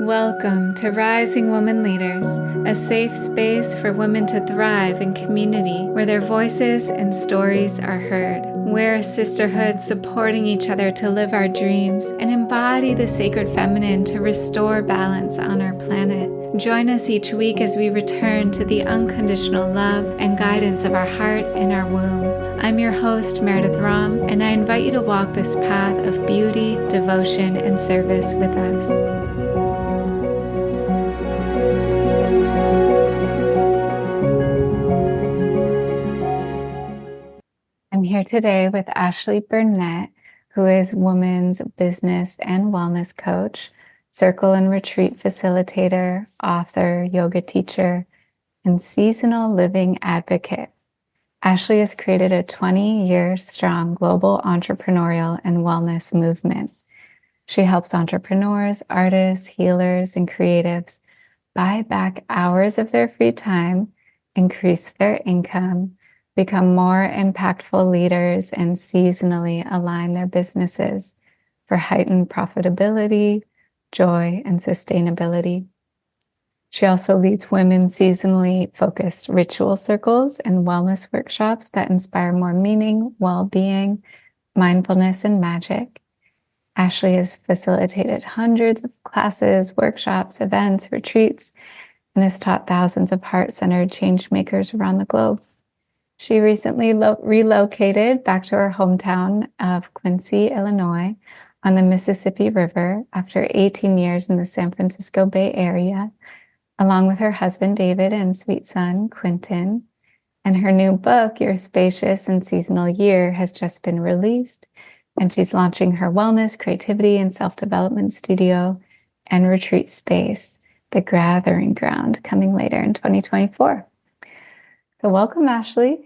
Welcome to Rising Woman Leaders, a safe space for women to thrive in community where their voices and stories are heard. We're a sisterhood supporting each other to live our dreams and embody the sacred feminine to restore balance on our planet. Join us each week as we return to the unconditional love and guidance of our heart and our womb. I'm your host, Meredith Rom, and I invite you to walk this path of beauty, devotion, and service with us. I'm here today with Ashley Burnett, who is women's business and wellness coach, circle and retreat facilitator, author, yoga teacher, and seasonal living advocate. Ashley has created a 20-year-strong global entrepreneurial and wellness movement. She helps entrepreneurs, artists, healers, and creatives buy back hours of their free time, increase their income, become more impactful leaders, and seasonally align their businesses for heightened profitability, joy, and sustainability. She also leads women seasonally focused ritual circles and wellness workshops that inspire more meaning, well-being, mindfulness, and magic. Ashley has facilitated hundreds of classes, workshops, events, retreats, and has taught thousands of heart-centered change makers around the globe. She recently relocated back to her hometown of Quincy, Illinois, on the Mississippi River after 18 years in the San Francisco Bay Area, along with her husband, David, and sweet son, Quentin. And her new book, Your Spacious and Seasonal Year, has just been released, and she's launching her wellness, creativity, and self-development studio and retreat space, The Gathering Ground, coming later in 2024. So welcome, Ashley.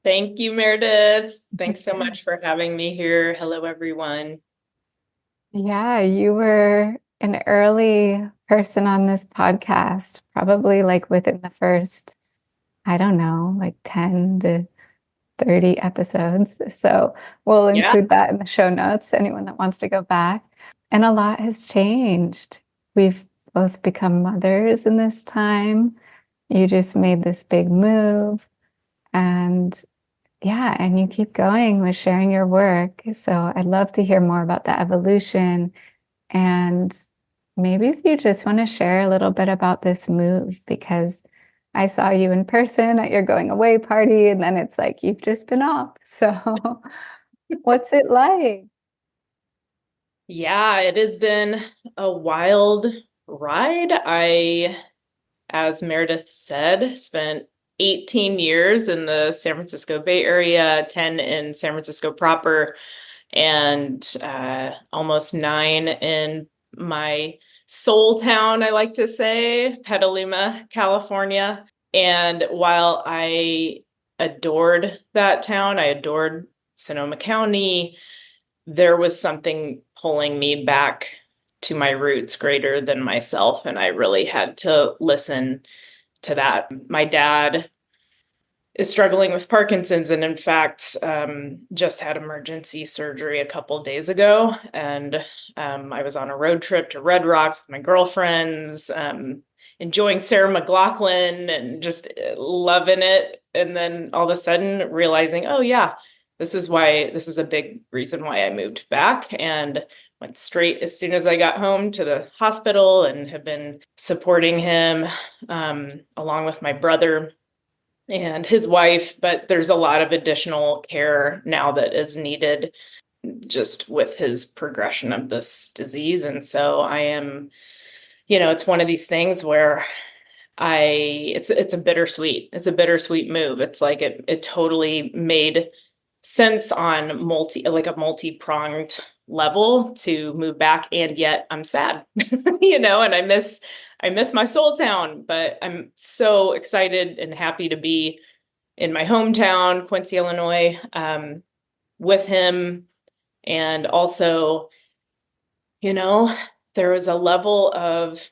Thank you, Meredith. Thanks so much for having me here. Hello, everyone. Yeah, you were an early person on this podcast, probably like within the first, I don't know, like 10 to 30 episodes. So we'll include that in the show notes, anyone that wants to go back. And a lot has changed. We've both become mothers in this time. You just made this big move. And yeah, and you keep going with sharing your work. So I'd love to hear more about the evolution. And maybe if you just want to share a little bit about this move, because I saw you in person at your going away party, and then it's like you've just been off. So what's it like? Yeah, it has been a wild ride. I, as Meredith said, spent 18 years in the San Francisco Bay Area, 10 in San Francisco proper, and almost 9 in my soul town, I like to say, Petaluma, California. And while I adored that town, I adored Sonoma County, there was something pulling me back to my roots greater than myself. And I really had to listen to that. My dad is struggling with Parkinson's, and in fact, just had emergency surgery a couple days ago. And I was on a road trip to Red Rocks with my girlfriends, enjoying Sarah McLachlan and just loving it. And then all of a sudden realizing, oh yeah, this is a big reason why I moved back, and went straight as soon as I got home to the hospital and have been supporting him along with my brother and his wife. But there's a lot of additional care now that is needed just with his progression of this disease. And so I am, it's one of these things where it's a bittersweet move. It's like it totally made sense on a multi-pronged level to move back, and yet I'm sad, and I miss my soul town, but I'm so excited and happy to be in my hometown, Quincy, Illinois, with him. And also, there was a level of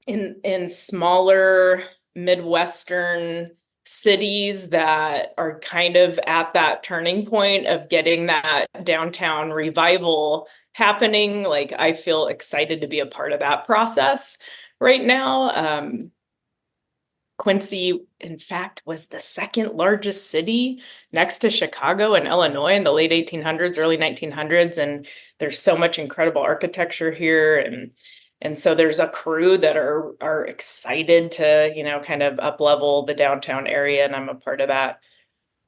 in smaller Midwestern cities that are kind of at that turning point of getting that downtown revival happening. Like, I feel excited to be a part of that process right now. Quincy, in fact, was the second largest city next to Chicago and Illinois in the late 1800s, early 1900s. And there's so much incredible architecture here. And so there's a crew that are excited to, kind of up level the downtown area. And I'm a part of that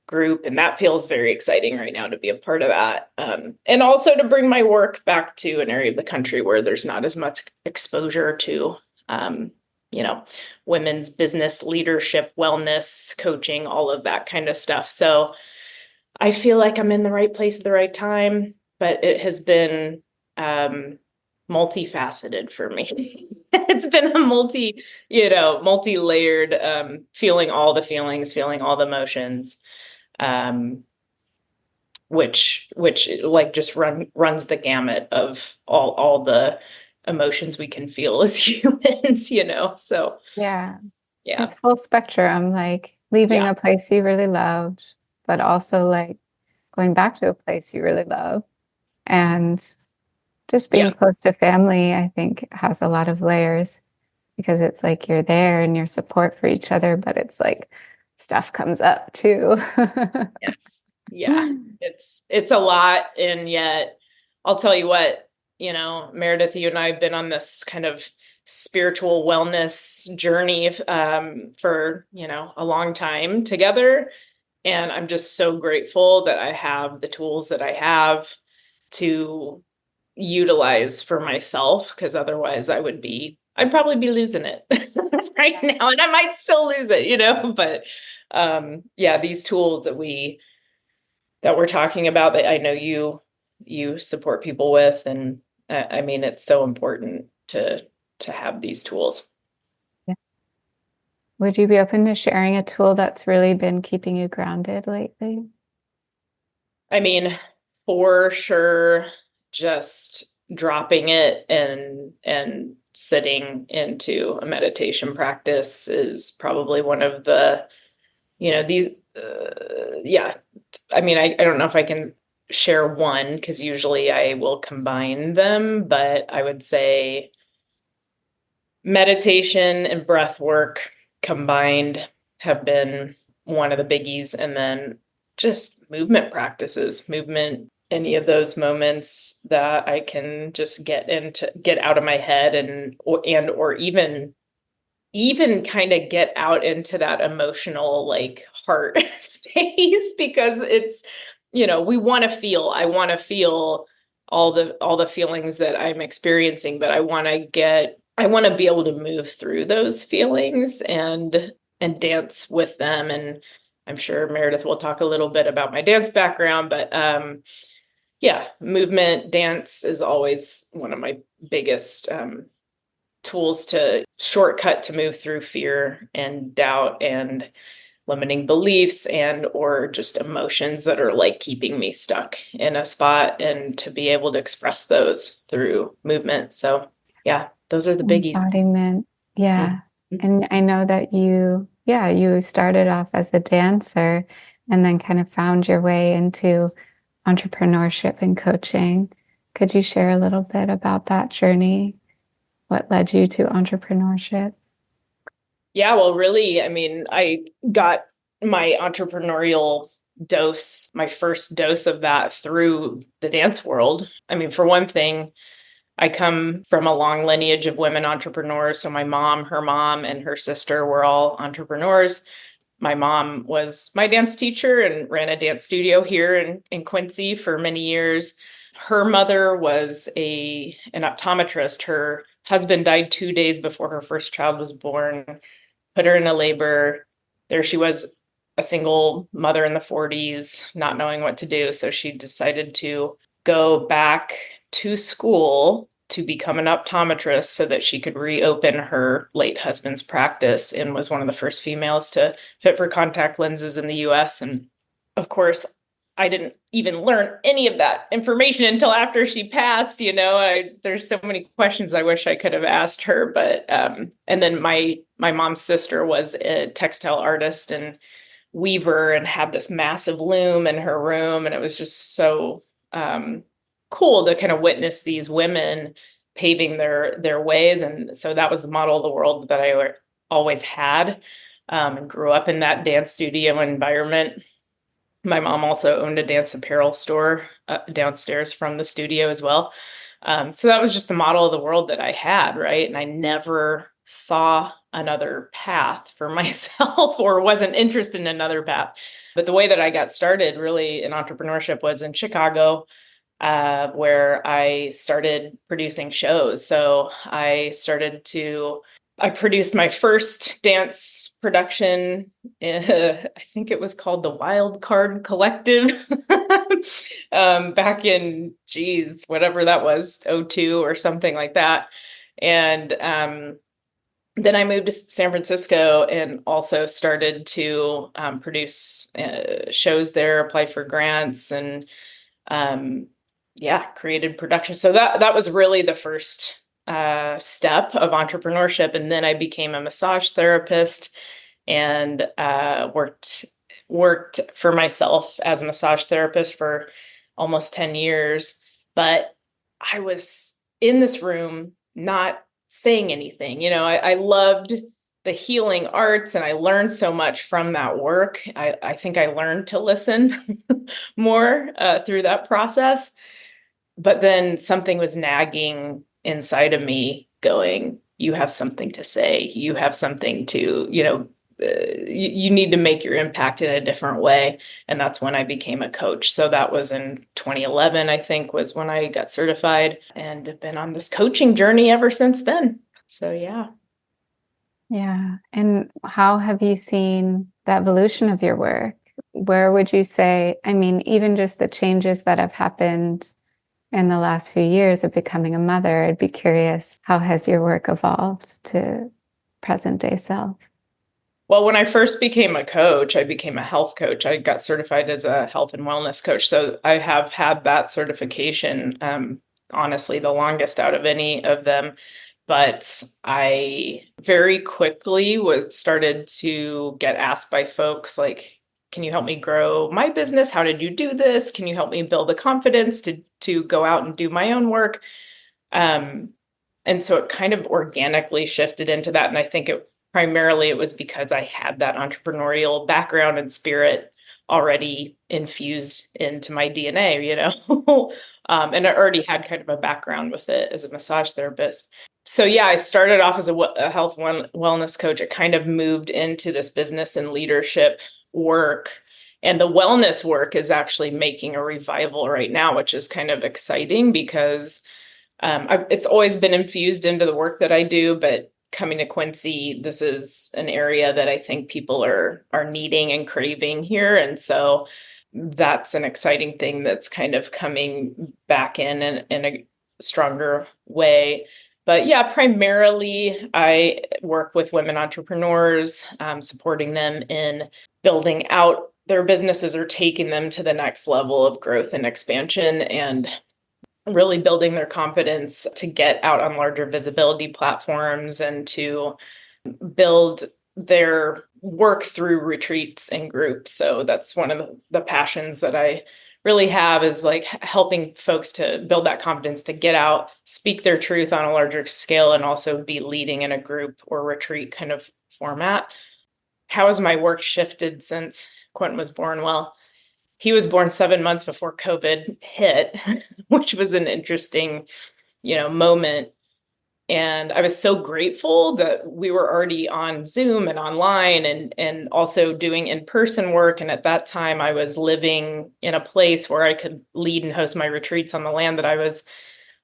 group. And that feels very exciting right now to be a part of that. And also to bring my work back to an area of the country where there's not as much exposure to, women's business leadership, wellness, coaching, all of that kind of stuff. So I feel like I'm in the right place at the right time, but it has been multifaceted for me. It's been a multi-layered, feeling all the feelings, feeling all the emotions, which like just runs the gamut of all the emotions we can feel as humans, so Yeah. yeah. It's full spectrum, like leaving a place you really loved, but also like going back to a place you really love. And just being close to family, I think, has a lot of layers because it's like you're there and your support for each other, but it's like stuff comes up too. Yes. Yeah. It's a lot. And yet I'll tell you what, Meredith, you and I have been on this kind of spiritual wellness journey for, a long time together. And I'm just so grateful that I have the tools that I have to utilize for myself, because otherwise I'd probably be losing it right now. And I might still lose it, but these tools that we're talking about, that I know you support people with, and I mean, it's so important to have these tools. Yeah. Would you be open to sharing a tool that's really been keeping you grounded lately? I mean, for sure, just dropping it and sitting into a meditation practice is probably one of the, these, I mean, I don't know if I can share one, because usually I will combine them, but I would say meditation and breath work combined have been one of the biggies. And then just movement practices, any of those moments that I can just get out of my head or even kind of get out into that emotional, like, heart space, because it's, I want to feel all the feelings that I'm experiencing, but I want to be able to move through those feelings and dance with them. And I'm sure Meredith will talk a little bit about my dance background, but movement, dance is always one of my biggest tools to shortcut to move through fear and doubt and limiting beliefs or just emotions that are like keeping me stuck in a spot, and to be able to express those through movement. So those are the biggies. Embodiment. Yeah. Mm-hmm. And I know that you started off as a dancer and then kind of found your way into entrepreneurship and coaching. Could you share a little bit about that journey? What led you to entrepreneurship? Yeah, well, really, I mean, I got my entrepreneurial dose, my first dose of that through the dance world. I mean, for one thing, I come from a long lineage of women entrepreneurs. So my mom, her mom, and her sister were all entrepreneurs. My mom was my dance teacher and ran a dance studio here in Quincy for many years. Her mother was an optometrist. Her husband died 2 days before her first child was born, put her in a labor. There she was, a single mother in the 40s, not knowing what to do. So she decided to go back to school to become an optometrist so that she could reopen her late husband's practice, and was one of the first females to fit for contact lenses in the US. And of course, I didn't even learn any of that information until after she passed. There's so many questions I wish I could have asked her, but and then my mom's sister was a textile artist and weaver and had this massive loom in her room, and it was just so cool to kind of witness these women paving their ways. And so that was the model of the world that I always had, and grew up in that dance studio environment. My mom also owned a dance apparel store downstairs from the studio as well. So that was just the model of the world that I had, right? And I never saw another path for myself or wasn't interested in another path. But the way that I got started really in entrepreneurship was in Chicago, where I started producing shows. So I produced my first dance production. I think it was called the Wild Card Collective, back in, whatever that was, '02 or something like that. And then I moved to San Francisco and also started to produce shows there, apply for grants, and created production. So that was really the first step of entrepreneurship. And then I became a massage therapist and worked for myself as a massage therapist for almost 10 years. But I was in this room not saying anything. I loved the healing arts and I learned so much from that work. I think I learned to listen more through that process. But then something was nagging inside of me going, you have something to say. You have something to, you need to make your impact in a different way. And that's when I became a coach. So that was in 2011, I think, was when I got certified, and have been on this coaching journey ever since then. So, yeah. Yeah. And how have you seen the evolution of your work? Where would you say, I mean, even just the changes that have happened in the last few years of becoming a mother, I'd be curious, how has your work evolved to present day self? Well, when I first became a coach, I became a health coach. I got certified as a health and wellness coach. So I have had that certification, honestly, the longest out of any of them. But I very quickly started to get asked by folks like, can you help me grow my business? How did you do this? Can you help me build the confidence to go out and do my own work? And so it kind of organically shifted into that. And I think primarily it was because I had that entrepreneurial background and spirit already infused into my DNA, and I already had kind of a background with it as a massage therapist. So yeah, I started off as a health wellness coach. It kind of moved into this business and leadership work. And the wellness work is actually making a revival right now, which is kind of exciting because it's always been infused into the work that I do, but coming to Quincy, this is an area that I think people are needing and craving here. And so that's an exciting thing that's kind of coming back in a stronger way. But yeah, primarily I work with women entrepreneurs, supporting them in building out their businesses or taking them to the next level of growth and expansion, and really building their confidence to get out on larger visibility platforms and to build their work through retreats and groups. So that's one of the passions that I really have, is like helping folks to build that confidence to get out, speak their truth on a larger scale, and also be leading in a group or retreat kind of format. How has my work shifted since Quentin was born? Well, he was born 7 months before COVID hit, which was an interesting, moment. And I was so grateful that we were already on Zoom and online and also doing in-person work. And at that time, I was living in a place where I could lead and host my retreats on the land that I was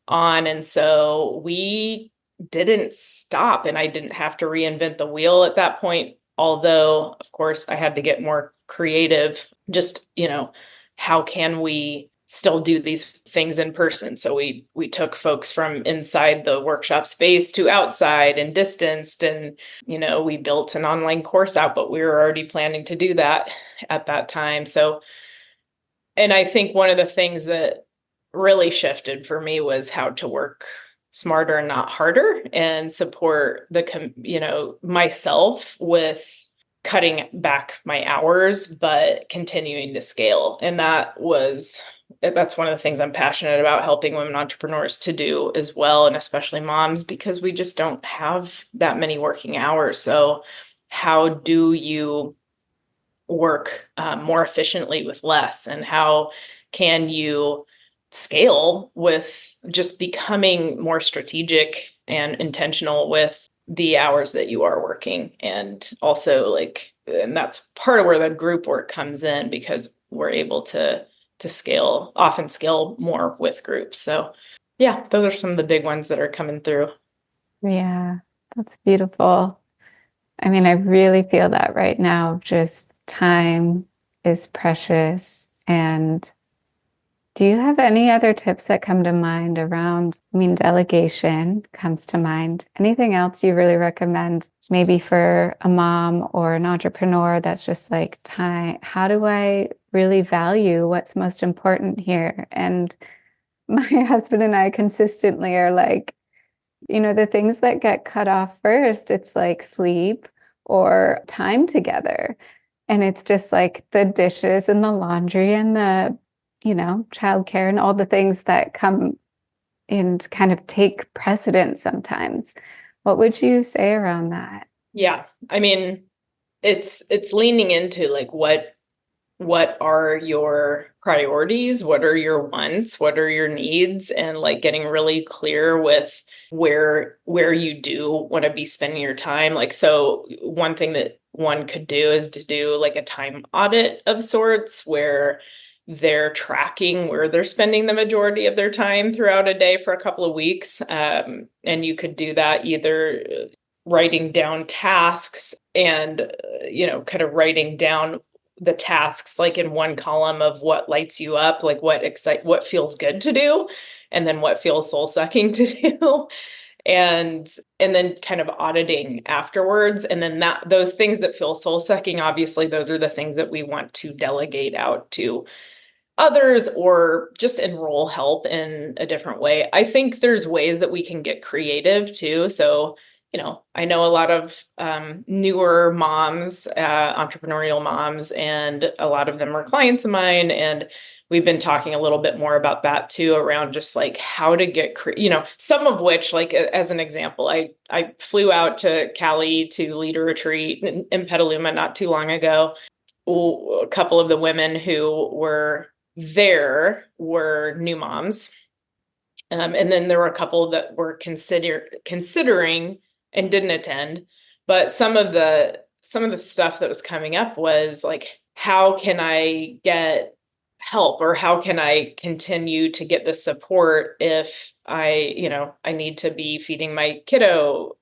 on. And so we didn't stop, and I didn't have to reinvent the wheel at that point. Although, of course, I had to get more creative. Just, how can we still do these things in person? So we took folks from inside the workshop space to outside and distanced, and we built an online course out, but we were already planning to do that at that time. So And I think one of the things that really shifted for me was how to work smarter and not harder, and support myself with cutting back my hours, but continuing to scale. And that's one of the things I'm passionate about helping women entrepreneurs to do as well, and especially moms, because we just don't have that many working hours. So how do you work more efficiently with less, and how can you scale with just becoming more strategic and intentional with the hours that you are working? And also, and that's part of where the group work comes in, because we're able to often scale more with groups. So yeah, those are some of the big ones that are coming through. Yeah, that's beautiful. I mean, I really feel that right now. Just time is precious. And do you have any other tips that come to mind around, I mean, delegation comes to mind. Anything else you really recommend, maybe for a mom or an entrepreneur that's just like time? How do I really value what's most important here? And my husband and I consistently are like, the things that get cut off first, it's like sleep or time together. And it's just like the dishes and the laundry and the, childcare and all the things that come and kind of take precedence sometimes. What would you say around that? Yeah. I mean, it's leaning into like what are your priorities? What are your wants? What are your needs? And like getting really clear with where you do want to be spending your time. Like, so one thing that one could do is to do like a time audit of sorts, where they're tracking where they're spending the majority of their time throughout a day for a couple of weeks. And you could do that either writing down tasks and, kind of writing down the tasks like in one column of what lights you up, like what feels good to do, and then what feels soul sucking to do. And then kind of auditing afterwards. And then those things that feel soul sucking, obviously those are the things that we want to delegate out to others, or just enroll help in a different way. I think there's ways that we can get creative too. So, I know a lot of newer moms, entrepreneurial moms, and a lot of them are clients of mine. And we've been talking a little bit more about that too, around just like how to get, some of which, like as an example, I flew out to Cali to lead a retreat in Petaluma not too long ago. A couple of the women who were there were new moms. And then there were a couple that were considering and didn't attend. But some of the stuff that was coming up was like, how can I get help, or how can I continue to get the support if I need to be feeding my kiddo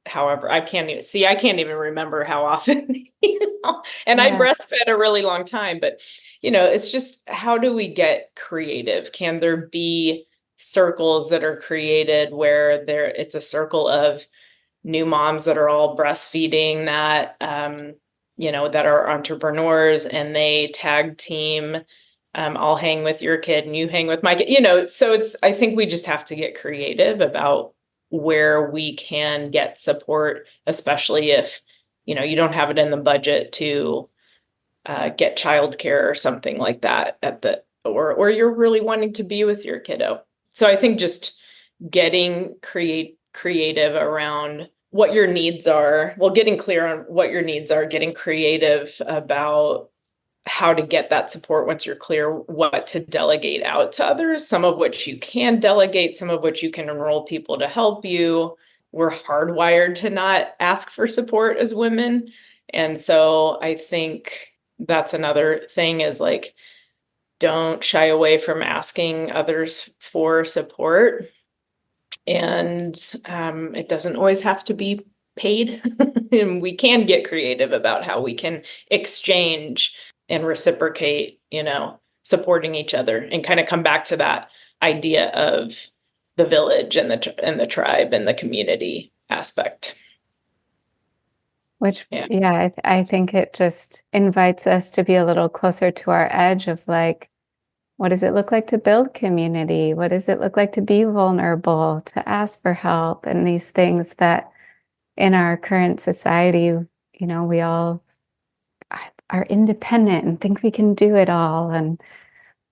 however, I can't even remember how often, and I Yeah. breastfed a really long time, but it's just, how do we get creative? Can there be circles that are created where it's a circle of new moms that are all breastfeeding, that that are entrepreneurs, and they tag team, I'll hang with your kid and you hang with my kid, so I think we just have to get creative about where we can get support, especially if you don't have it in the budget to get childcare or something like that or you're really wanting to be with your kiddo. So I think just getting creative around what your needs are. Well, getting clear on what your needs are, getting creative about how to get that support once you're clear what to delegate out to others, some of which you can delegate, some of which you can enroll people to help you. We're hardwired to not ask for support as women. And so I think that's another thing, is like, don't shy away from asking others for support. And it doesn't always have to be paid. And we can get creative about how we can exchange and reciprocate, supporting each other, and kind of come back to that idea of the village and the tribe and the community aspect. Which, Yeah. yeah, I think it just invites us to be a little closer to our edge of like, what does it look like to build community? What does it look like to be vulnerable, to ask for help? And these things that in our current society, we all are independent and think we can do it all. And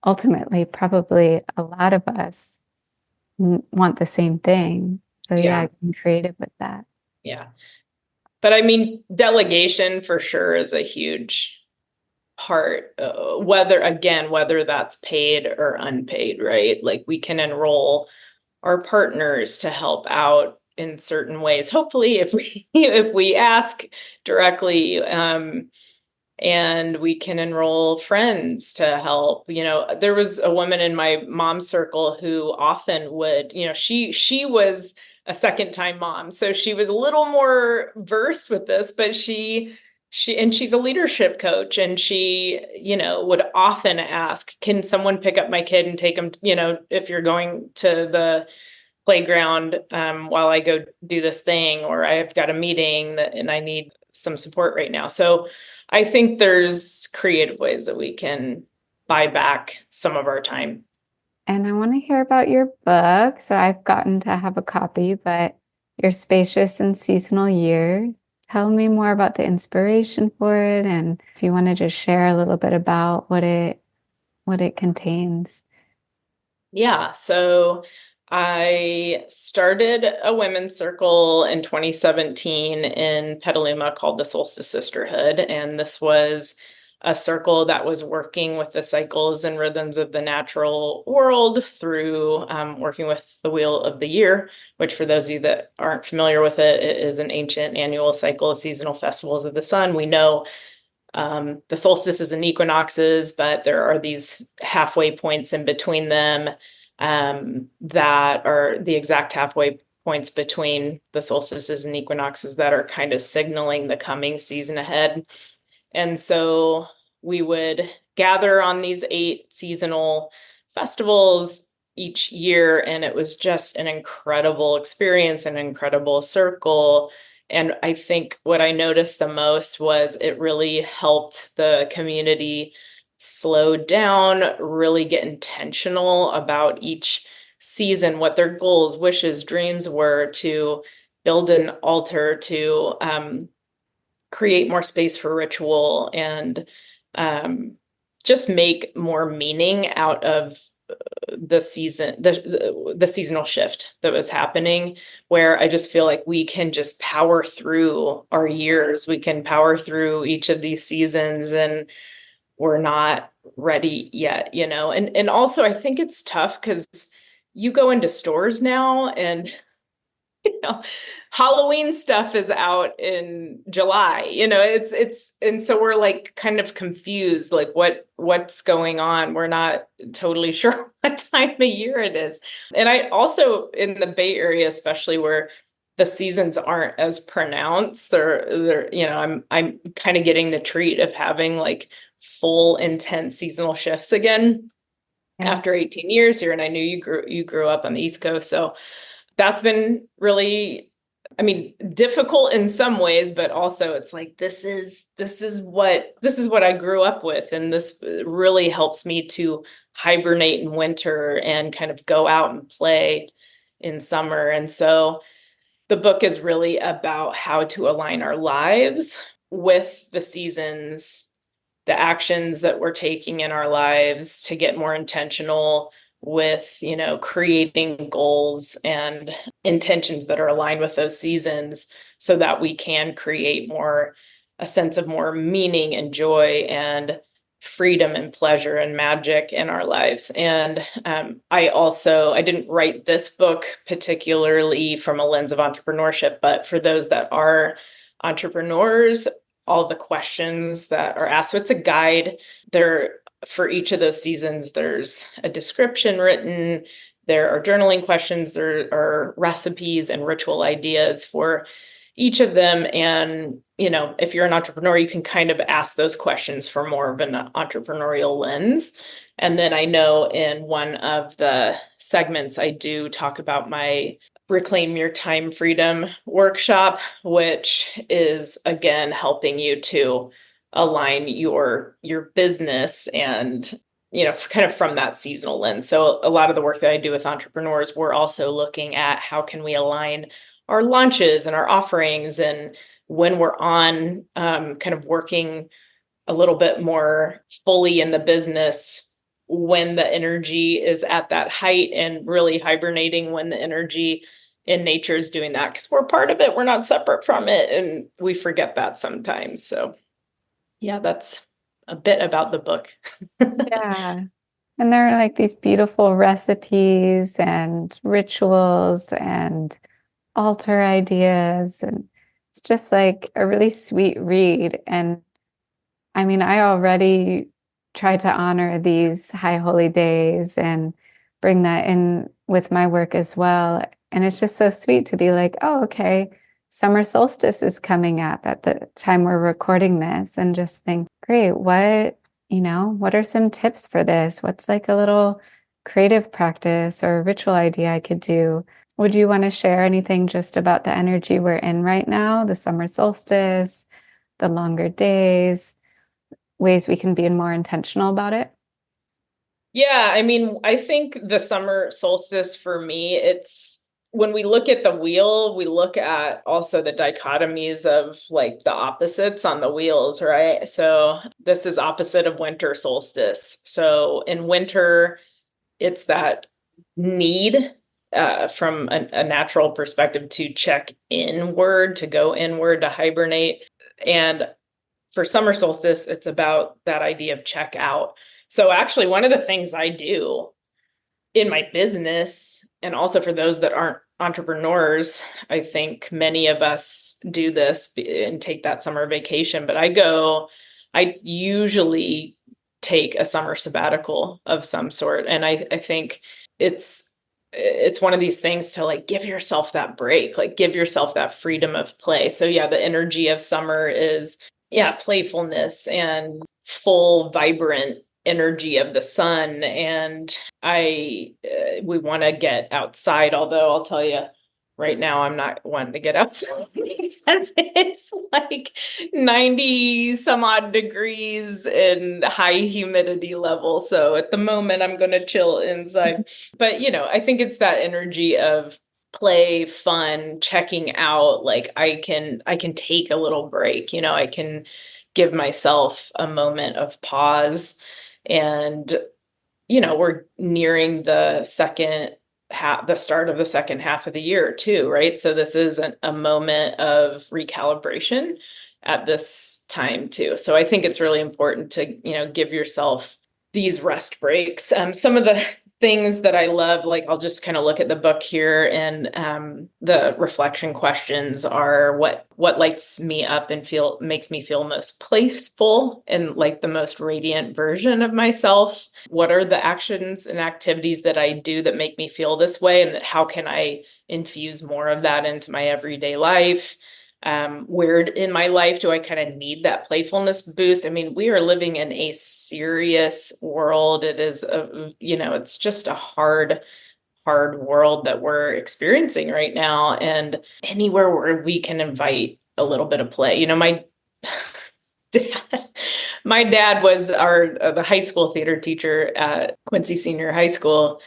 ultimately, probably a lot of us want the same thing. So yeah, Yeah. getting creative with that. Yeah. But I mean, delegation for sure is a huge part, whether that's paid or unpaid, right? Like we can enroll our partners to help out in certain ways. Hopefully, if we if we ask directly, and we can enroll friends to help. There was a woman in my mom's circle who often would, she was a second time mom, so she was a little more versed with this, but she's a leadership coach, and she, would often ask, can someone pick up my kid and take him, if you're going to the playground, while I go do this thing, or I've got a meeting and I need some support right now. So I think there's creative ways that we can buy back some of our time. And I want to hear about your book. So I've gotten to have a copy, but your Spacious and Seasonal Year. Tell me more about the inspiration for it, and if you want to just share a little bit about what it contains. Yeah, so I started a women's circle in 2017 in Petaluma called the Solstice Sisterhood. And this was a circle that was working with the cycles and rhythms of the natural world through working with the Wheel of the Year, which, for those of you that aren't familiar with it, it is an ancient annual cycle of seasonal festivals of the sun. We know the solstices and equinoxes, but there are these halfway points in between them, that are the exact halfway points between the solstices and equinoxes that are kind of signaling the coming season ahead. And so we would gather on these 8 seasonal festivals each year, and it was just an incredible experience, an incredible circle. And I think what I noticed the most was it really helped the community slow down, really get intentional about each season, what their goals, wishes, dreams were, to build an altar, to create more space for ritual, and just make more meaning out of the seasonal shift that was happening, where I just feel like we can just power through our years. We can power through each of these seasons, and we're not ready yet, and also I think it's tough because you go into stores now, and you know, Halloween stuff is out in July. And so we're like kind of confused, like what's going on. We're not totally sure what time of year it is. And I also, in the Bay Area, especially, where the seasons aren't as pronounced, I'm kind of getting the treat of having like full intense seasonal shifts again Yeah. after 18 years here. And I knew you grew up on the East Coast, so that's been really, I mean, difficult in some ways, but also it's like this is what I grew up with, and this really helps me to hibernate in winter and kind of go out and play in summer. And so the book is really about how to align our lives with the seasons, the actions that we're taking in our lives to get more intentional with, creating goals and intentions that are aligned with those seasons, so that we can create a sense of more meaning and joy and freedom and pleasure and magic in our lives. And I didn't write this book particularly from a lens of entrepreneurship, but for those that are entrepreneurs, all the questions that are asked. So it's a guide. For each of those seasons, there's a description written. There are journaling questions. There are recipes and ritual ideas for each of them. And, if you're an entrepreneur, you can kind of ask those questions for more of an entrepreneurial lens. And then I know in one of the segments, I do talk about my Reclaim Your Time Freedom workshop, which is again helping you to align your business and kind of from that seasonal lens. So a lot of the work that I do with entrepreneurs, we're also looking at how can we align our launches and our offerings, and when we're on kind of working a little bit more fully in the business when the energy is at that height, and really hibernating when the energy in nature is doing that, because we're part of it. We're not separate from it, and we forget that sometimes. So yeah, that's a bit about the book. Yeah. And there are like these beautiful recipes and rituals and altar ideas. And it's just like a really sweet read. And I mean, I already try to honor these high holy days and bring that in with my work as well. And it's just so sweet to be like, oh, okay, summer solstice is coming up at the time we're recording this, and just think, great, what are some tips for this? What's like a little creative practice or ritual idea I could do? Would you want to share anything just about the energy we're in right now, the summer solstice, the longer days, ways we can be more intentional about it? Yeah, I mean, I think the summer solstice for me, it's when we look at the wheel, we look at also the dichotomies of like the opposites on the wheels, right? So this is opposite of winter solstice. So in winter, it's that need from a natural perspective to check inward, to go inward, to hibernate. And for summer solstice, it's about that idea of check out. So actually, one of the things I do in my business, and also for those that aren't entrepreneurs, I think many of us do this and take that summer vacation, but I usually take a summer sabbatical of some sort. And I think it's one of these things to like give yourself that break, like give yourself that freedom of play. So yeah, the energy of summer is playfulness and full vibrant energy of the sun. And we want to get outside, although I'll tell you right now, I'm not wanting to get outside because it's like 90 some odd degrees and high humidity level. So at the moment, I'm going to chill inside. But, I think it's that energy of play, fun, checking out. Like I can take a little break, I can give myself a moment of pause. And, we're nearing the start of the second half of the year too, right? So this is a moment of recalibration at this time too. So I think it's really important to, give yourself these rest breaks. Some of the things that I love, like I'll just kind of look at the book here, and the reflection questions are what lights me up and makes me feel most playful and like the most radiant version of myself. What are the actions and activities that I do that make me feel this way, and how can I infuse more of that into my everyday life? Where in my life do I kind of need that playfulness boost? I mean, we are living in a serious world. It is, it's just a hard world that we're experiencing right now. And anywhere where we can invite a little bit of play, my dad, my dad was the high school theater teacher at Quincy Senior High School.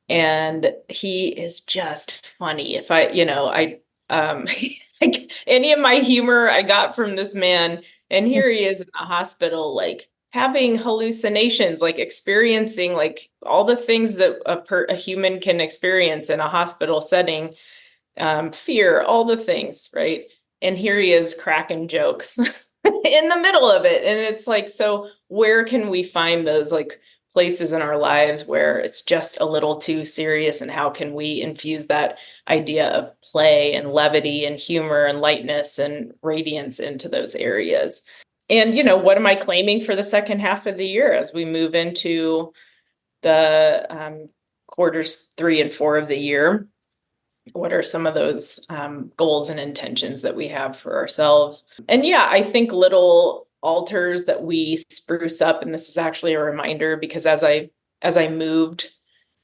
And he is just funny. If like any of my humor I got from this man, and here he is in the hospital, like having hallucinations, like experiencing like all the things that a human can experience in a hospital setting, fear, all the things, right? And here he is cracking jokes in the middle of it. And it's like, so where can we find those like places in our lives where it's just a little too serious, and how can we infuse that idea of play and levity and humor and lightness and radiance into those areas? And, what am I claiming for the second half of the year as we move into the quarters 3 and 4 of the year? What are some of those goals and intentions that we have for ourselves? And I think little altars that we spruce up, and this is actually a reminder, because as I moved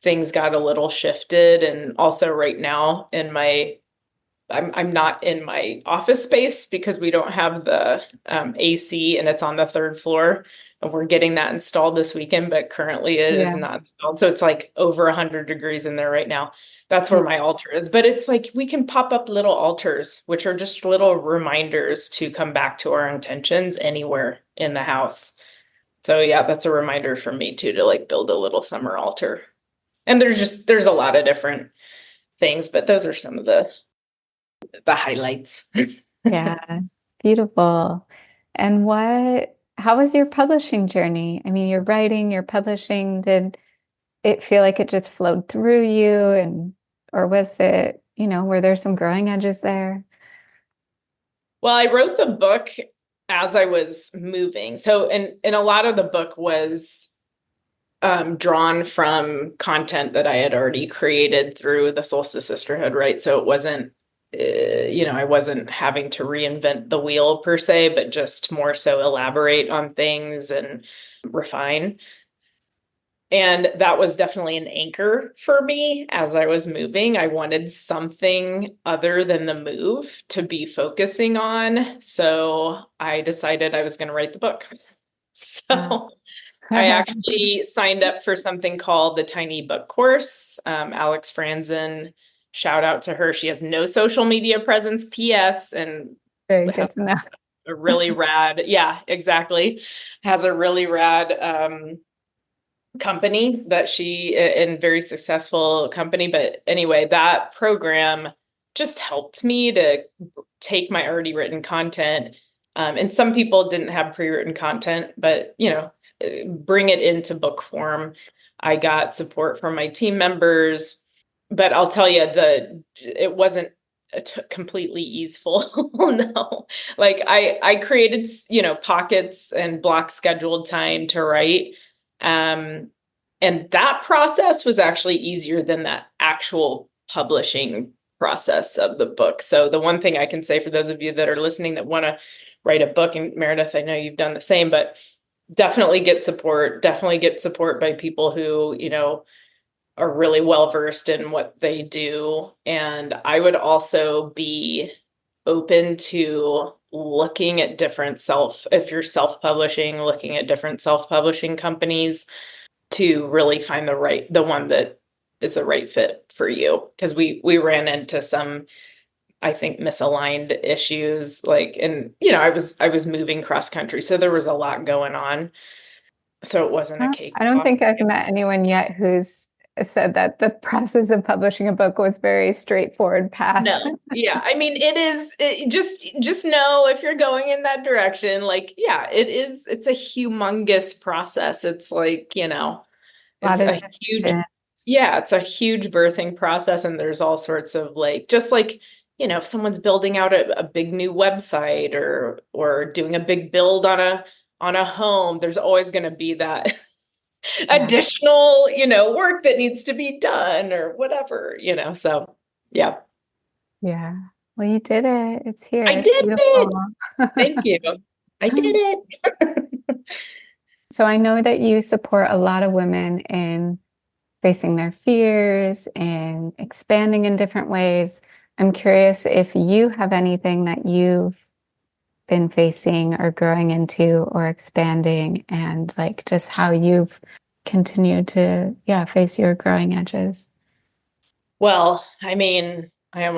things got a little shifted. And also right now I'm not in my office space because we don't have the AC, and it's on the third floor, and we're getting that installed this weekend, but currently it is Yeah. not installed. So it's like over 100 degrees in there right now. That's where Yeah. my altar is. But it's like we can pop up little altars, which are just little reminders to come back to our intentions anywhere in the house. So yeah, that's a reminder for me too, to like build a little summer altar. And there's a lot of different things, but those are some of the highlights. Yeah. Beautiful. And how was your publishing journey? I mean, you're writing, you're publishing. Did it feel like it just flowed through you or was it, were there some growing edges there? Well, I wrote the book as I was moving. So, and a lot of the book was drawn from content that I had already created through the Solstice Sisterhood, right? So it wasn't, I wasn't having to reinvent the wheel per se, but just more so elaborate on things and refine. And that was definitely an anchor for me as I was moving. I wanted something other than the move to be focusing on. So I decided I was going to write the book. Uh, So I actually signed up for something called the Tiny Book Course. Alex Franzen, shout out to her. She has no social media presence, PS, and Very good has to know. a really rad, yeah, exactly. Has a really rad company that she, and very successful company. But anyway, that program just helped me to take my already written content. And some people didn't have pre-written content, but bring it into book form. I got support from my team members, but I'll tell you, it wasn't completely easeful. No, like I created, pockets and block scheduled time to write. And that process was actually easier than that actual publishing process of the book. So the one thing I can say for those of you that are listening that want to write a book, and Meredith, I know you've done the same, but definitely get support. Definitely get support by people who, are really well versed in what they do. And I would also be open to looking at if you're self-publishing, looking at different self-publishing companies to really find the one that is the right fit for you. Because we ran into some, I think, misaligned issues. I was moving cross country, so there was a lot going on. So it wasn't a I don't cakewalk. think I've met anyone yet who's said that the process of publishing a book was very straightforward path. No, yeah, I mean, just know if you're going in that direction, like, yeah, it's a humongous process. It's like, A lot it's of a huge, decisions. yeah, it's a huge birthing process. And there's all sorts of like, just like, if someone's building out a big new website or doing a big build on a home, there's always going to be that Yeah. additional, work that needs to be done or whatever, so yeah. Yeah. Well, you did it. It's here. I It's did it. beautiful. Thank you. I did it. So I know that you support a lot of women in facing their fears and expanding in different ways. I'm curious if you have anything that you've been facing or growing into or expanding and like just how you've continued to, yeah, face your growing edges. Well, I mean, I'm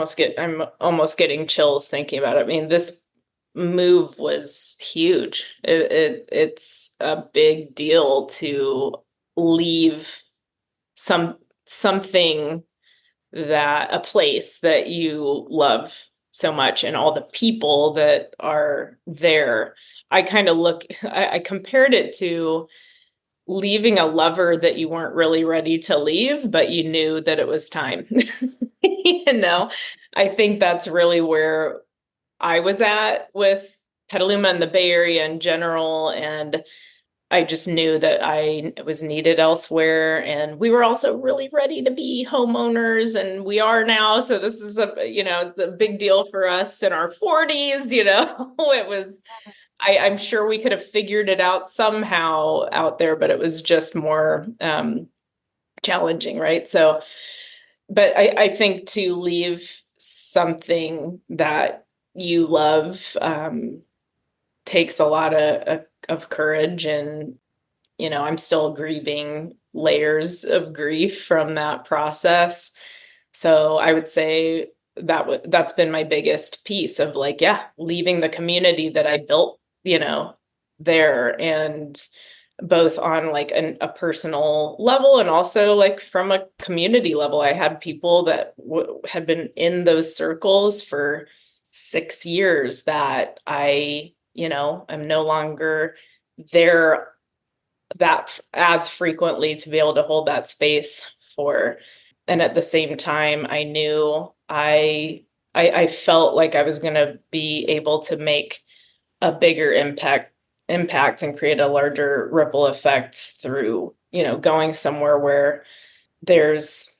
almost getting chills thinking about it. I mean, this move was huge. It's a big deal to leave something, that a place that you love so much and all the people that are there. I compared it to leaving a lover that you weren't really ready to leave, but you knew that it was time. I think that's really where I was at with Petaluma and the Bay Area in general. And I just knew that I was needed elsewhere. And we were also really ready to be homeowners, and we are now. So this is the big deal for us in our 40s, it was, I'm sure we could have figured it out somehow out there, but it was just more challenging, right? So, but I think to leave something that you love takes a lot of courage. And, I'm still grieving layers of grief from that process. So I would say that's been my biggest piece of like, yeah, leaving the community that I built, there, and both on like a personal level and also like from a community level. I had people that had been in those circles for 6 years that I'm no longer there that as frequently to be able to hold that space for. And at the same time, I knew I felt like I was going to be able to make a bigger impact and create a larger ripple effect through, going somewhere where there's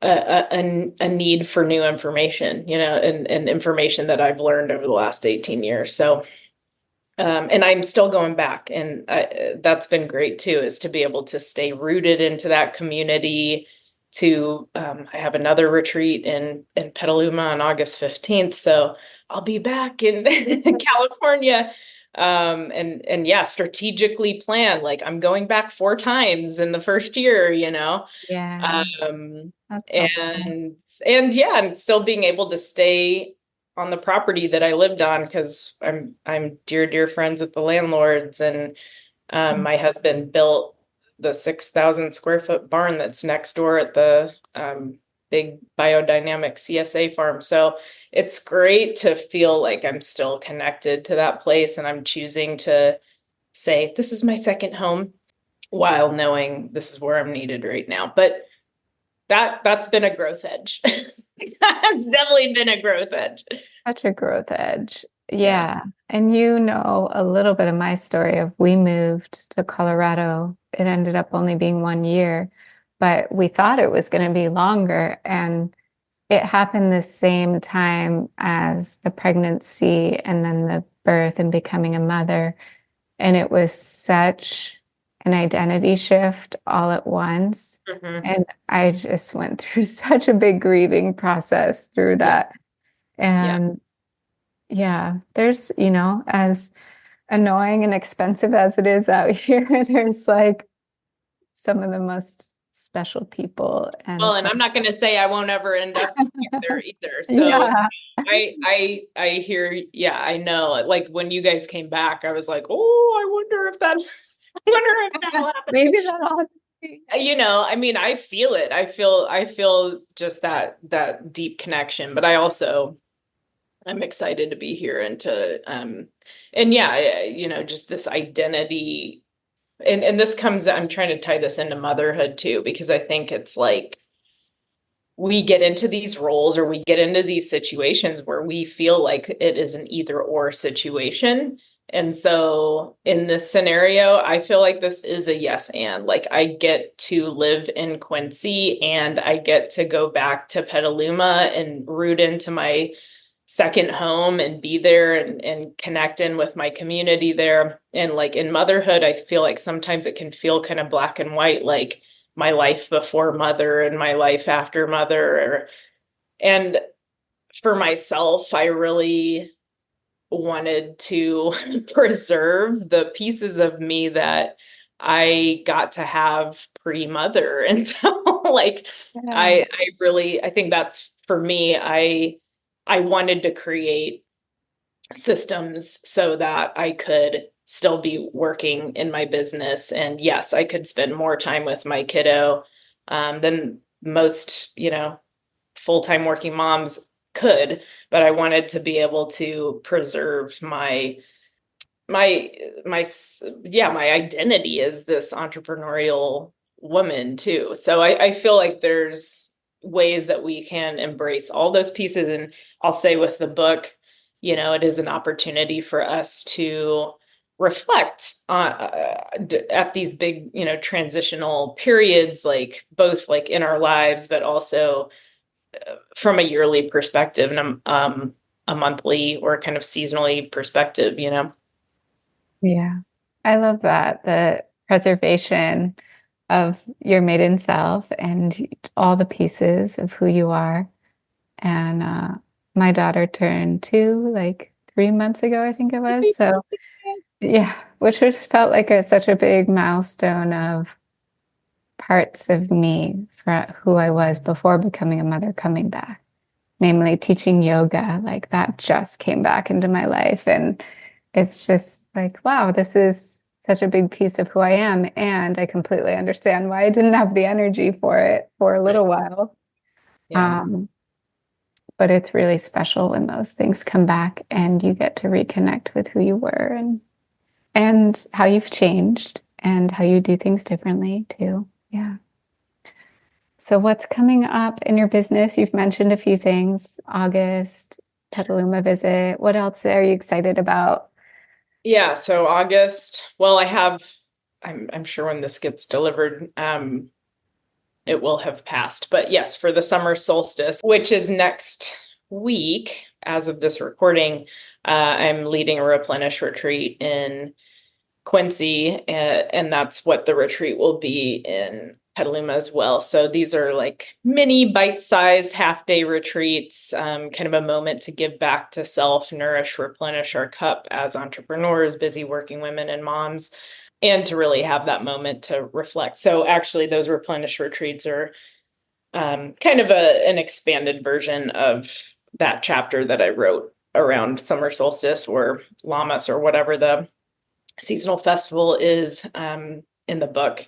a need for new information, and information that I've learned over the last 18 years. So, and I'm still going back, and that's been great too, is to be able to stay rooted into that community. I have another retreat in Petaluma on August 15th, so I'll be back in California. And yeah, strategically plan, like I'm going back 4 times in the first year, Yeah, um, that's so cool. and yeah, and still being able to stay on the property that I lived on, because I'm dear friends with the landlords. And my husband built the 6,000 square foot barn that's next door at the big biodynamic CSA farm. So it's great to feel like I'm still connected to that place, and I'm choosing to say, this is my second home, while knowing this is where I'm needed right now. But that's been a growth edge. That's definitely been a growth edge. Such a growth edge. Yeah. Yeah. And you know a little bit of my story of we moved to Colorado. It ended up only being 1 year, but we thought it was going to be longer. And it happened the same time as the pregnancy and then the birth and becoming a mother. And it was such an identity shift all at once. Mhm. And I just went through such a big grieving process through Yeah. that. Yeah. And yeah, there's, as annoying and expensive as it is out here, there's like some of the most special people and Well, and I'm not going to say I won't ever end up there either. So yeah, I hear, yeah, I know. Like when you guys came back, I was like, oh, I wonder if that, I wonder if that'll happen. maybe that'll I mean, I feel it. I feel just that deep connection. But I'm excited to be here and and yeah, just this identity. And this comes, I'm trying to tie this into motherhood too, because I think it's like we get into these roles, or we get into these situations where we feel like it is an either or situation. And so in this scenario, I feel like this is a yes and. Like I get to live in Quincy, and I get to go back to Petaluma and root into my second home and be there and connect in with my community there. And like in motherhood, I feel like sometimes it can feel kind of black and white, like my life before mother and my life after mother. And for myself, I really wanted to preserve the pieces of me that I got to have pre-mother. And so like yeah, I think that's for me, I wanted to create systems so that I could still be working in my business. And yes, I could spend more time with my kiddo than most, full-time working moms could. But I wanted to be able to preserve my my identity as this entrepreneurial woman too. So I feel like there's ways that we can embrace all those pieces. And I'll say with the book, it is an opportunity for us to reflect on at these big, transitional periods, like both like in our lives, but also from a yearly perspective, and a monthly or kind of seasonally perspective. yeah. I love that, the preservation of your maiden self and all the pieces of who you are. And my daughter turned 2 like 3 months ago, I think it was. So yeah, which just felt like such a big milestone of parts of me for who I was before becoming a mother coming back, namely teaching yoga. Like that just came back into my life. And it's just like, wow, this is such a big piece of who I am. And I completely understand why I didn't have the energy for it for a little while. Yeah. But it's really special when those things come back and you get to reconnect with who you were and how you've changed and how you do things differently too. Yeah. So what's coming up in your business? You've mentioned a few things, August, Petaluma visit. What else are you excited about? Yeah, so August, well, I'm sure when this gets delivered, it will have passed. But yes, for the summer solstice, which is next week, as of this recording, I'm leading a replenish retreat in Quincy, and that's what the retreat will be in Petaluma as well. So these are like mini bite-sized half-day retreats, kind of a moment to give back to self, nourish, replenish our cup as entrepreneurs, busy working women and moms, and to really have that moment to reflect. So actually those replenish retreats are kind of an expanded version of that chapter that I wrote around summer solstice or Lammas or whatever the seasonal festival is in the book.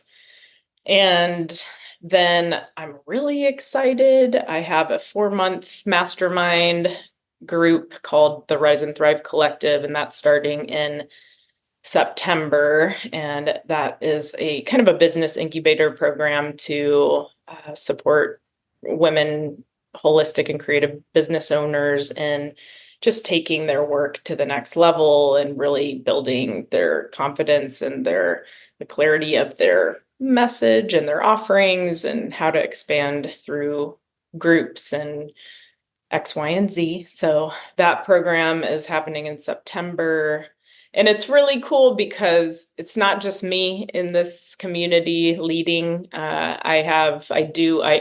And then I'm really excited. I have a 4-month mastermind group called the Rise and Thrive Collective, and that's starting in September. And that is a kind of a business incubator program to support women, holistic and creative business owners, and just taking their work to the next level and really building their confidence and the clarity of their message and their offerings and how to expand through groups and X, Y, and Z. So that program is happening in September. And it's really cool because it's not just me in this community leading. I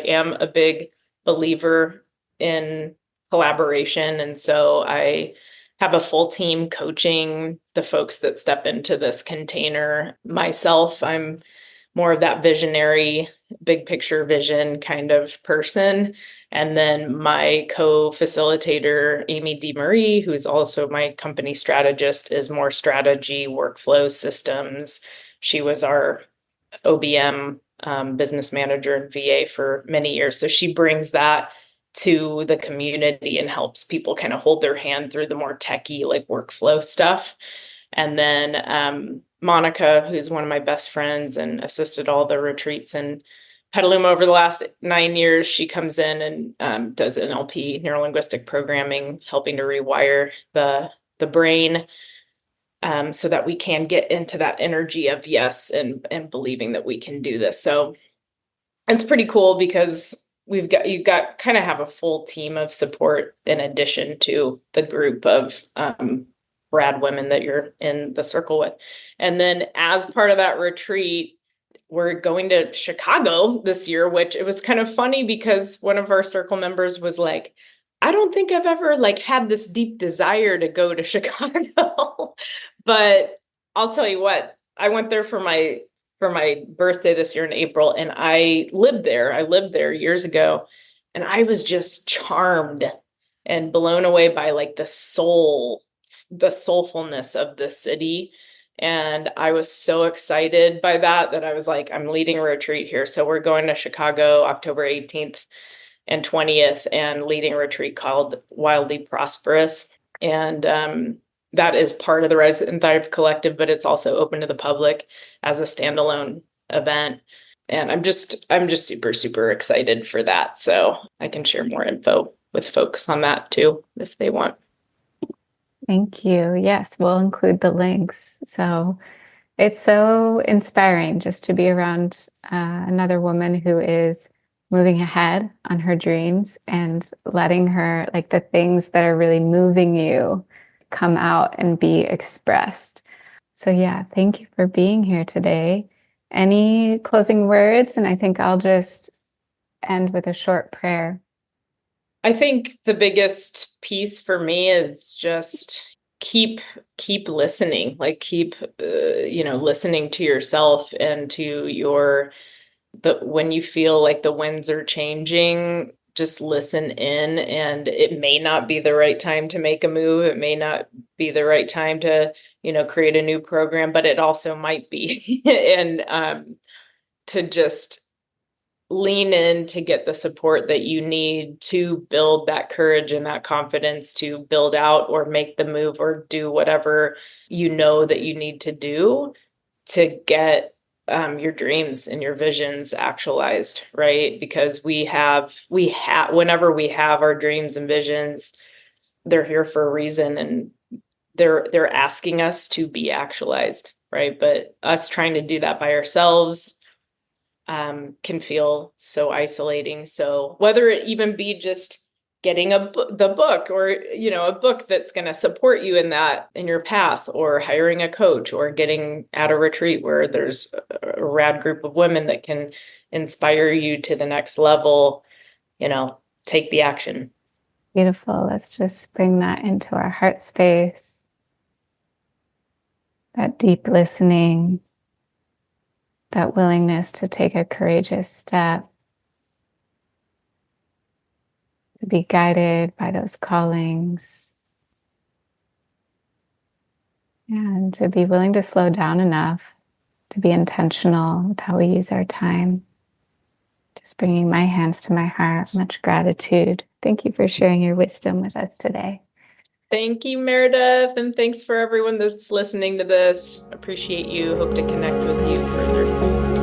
am a big believer in collaboration. And so I have a full team coaching the folks that step into this container. Myself, I'm more of that visionary, big picture vision kind of person. And then my co-facilitator, Amy DeMarie, who's also my company strategist, is more strategy, workflow systems. She was our OBM business manager and VA for many years. So she brings that to the community and helps people kind of hold their hand through the more techie, like workflow stuff. And then Monica, who's one of my best friends and assisted all the retreats in Petaluma over the last 9 years, she comes in and does NLP, neuro-linguistic programming, helping to rewire the brain so that we can get into that energy of yes and believing that we can do this. So it's pretty cool because you got kind of have a full team of support in addition to the group of rad women that you're in the circle with. And then as part of that retreat, we're going to Chicago this year, which it was kind of funny because one of our circle members was like, I don't think I've ever like had this deep desire to go to Chicago. But I'll tell you what, I went there for my birthday this year in April, and I lived there. I lived there years ago, and I was just charmed and blown away by like the soulfulness of the city. And I was so excited by that I was like, I'm leading a retreat here. So we're going to Chicago October 18th and 20th and leading a retreat called Wildly Prosperous. And that is part of the Rise and Thrive Collective, but it's also open to the public as a standalone event. And I'm just super, super excited for that. So I can share more info with folks on that too, if they want. Thank you. Yes, we'll include the links. So it's so inspiring just to be around another woman who is moving ahead on her dreams and letting her, like the things that are really moving you, come out and be expressed. So, yeah, thank you for being here today. Any closing words? And I think I'll just end with a short prayer. I think the biggest piece for me is just keep listening, like keep listening to yourself and to when you feel like the winds are changing, just listen in. And it may not be the right time to make a move. It may not be the right time to, create a new program, but it also might be. And to just lean in to get the support that you need to build that courage and that confidence to build out or make the move or do whatever that you need to do to get your dreams and your visions actualized, right? Because whenever we have our dreams and visions, they're here for a reason, and they're asking us to be actualized, right? But us trying to do that by ourselves can feel so isolating. So whether it even be just getting the book, or a book that's going to support you in your path, or hiring a coach, or getting at a retreat where there's a rad group of women that can inspire you to the next level, take the action. Beautiful. Let's just bring that into our heart space. That deep listening, that willingness to take a courageous step, to be guided by those callings, and to be willing to slow down enough to be intentional with how we use our time. Just bringing my hands to my heart, much gratitude. Thank you for sharing your wisdom with us today. Thank you, Meredith, and thanks for everyone that's listening to this. Appreciate you. Hope to connect with you further soon.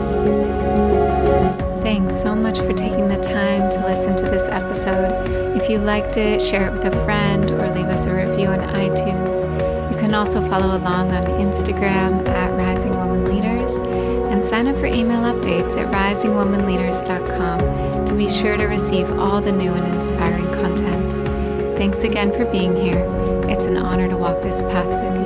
Thanks so much for taking the time to listen to this episode. If you liked it, share it with a friend or leave us a review on iTunes. You can also follow along on Instagram at Rising Woman Leaders, and sign up for email updates at risingwomanleaders.com to be sure to receive all the new and inspiring content. Thanks again for being here. It's an honor to walk this path with you.